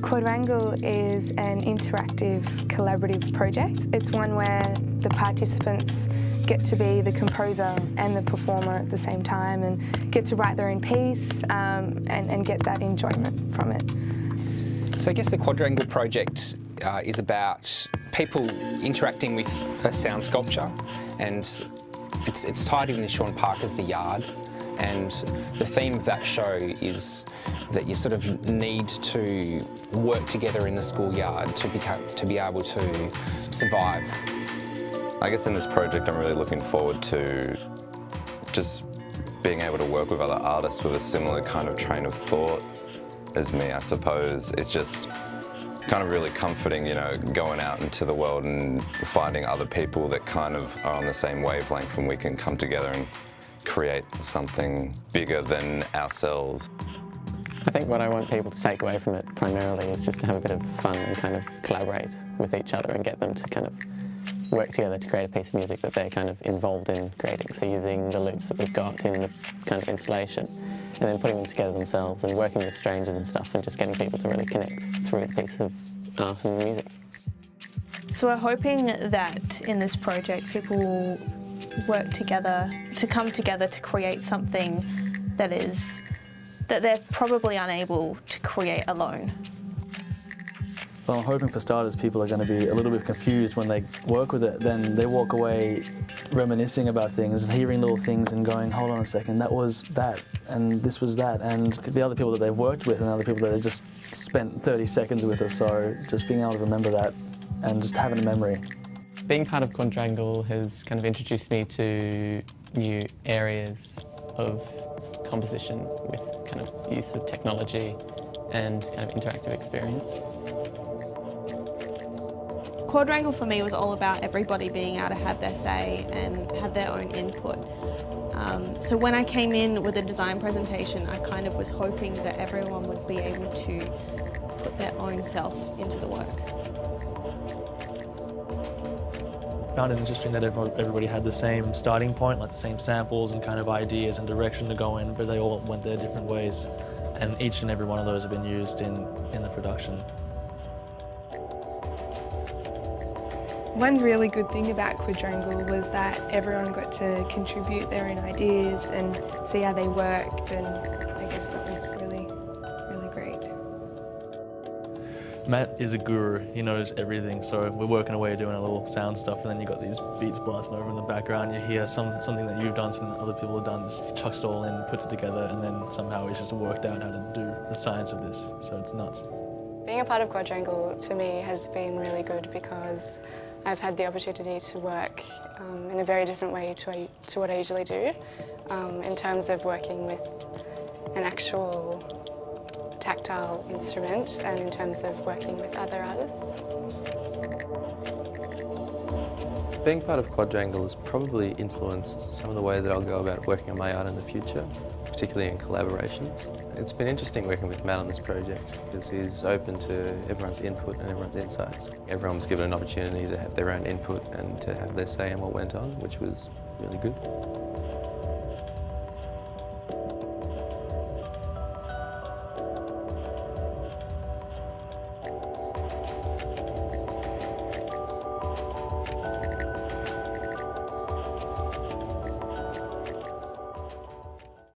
QUADwrangle is an interactive, collaborative project. It's one where the participants get to be the composer and the performer at the same time and get to write their own piece and get that enjoyment from it. So I guess the QUADwrangle project is about people interacting with a sound sculpture, and it's tied in with Shaun Parker's The Yard. And the theme of that show is that you sort of need to work together in the schoolyard to be able to survive. I guess in this project I'm really looking forward to just being able to work with other artists with a similar kind of train of thought as me, I suppose. It's just kind of really comforting, you know, going out into the world and finding other people that kind of are on the same wavelength, and we can come together and create something bigger than ourselves. I think what I want people to take away from it primarily is just to have a bit of fun and kind of collaborate with each other and get them to kind of work together to create a piece of music that they're kind of involved in creating. So using the loops that we've got in the kind of installation and then putting them together themselves and working with strangers and stuff and just getting people to really connect through the piece of art and music. So we're hoping that in this project people will work together, to come together to create something that they're probably unable to create alone. Well, I'm hoping for starters people are going to be a little bit confused when they work with it. Then they walk away reminiscing about things and hearing little things and going, hold on a second, that was that and this was that. And the other people that they've worked with and other people that have just spent 30 seconds with us, so just being able to remember that and just having a memory. Being part of QUADwrangle has kind of introduced me to new areas of composition with kind of use of technology and kind of interactive experience. QUADwrangle for me was all about everybody being able to have their say and have their own input. So when I came in with a design presentation, I kind of was hoping that everyone would be able to put their own self into the work. Found it interesting that everybody had the same starting point, like the same samples and kind of ideas and direction to go in, but they all went their different ways. And each and every one of those have been used in the production. One really good thing about QUADwrangle was that everyone got to contribute their own ideas and see how they worked, and I guess that was really, really great. Matt is a guru, he knows everything, so we're working away doing a little sound stuff, and then you've got these beats blasting over in the background, you hear something that you've done, something that other people have done, just chucks it all in, puts it together, and then somehow it's just worked out how to do the science of this, so it's nuts. Being a part of QUADwrangle to me has been really good because I've had the opportunity to work in a very different way to what I usually do, in terms of working with an actual tactile instrument and in terms of working with other artists. Being part of QUADwrangle has probably influenced some of the way that I'll go about working on my art in the future, particularly in collaborations. It's been interesting working with Matt on this project because he's open to everyone's input and everyone's insights. Everyone was given an opportunity to have their own input and to have their say in what went on, which was really good.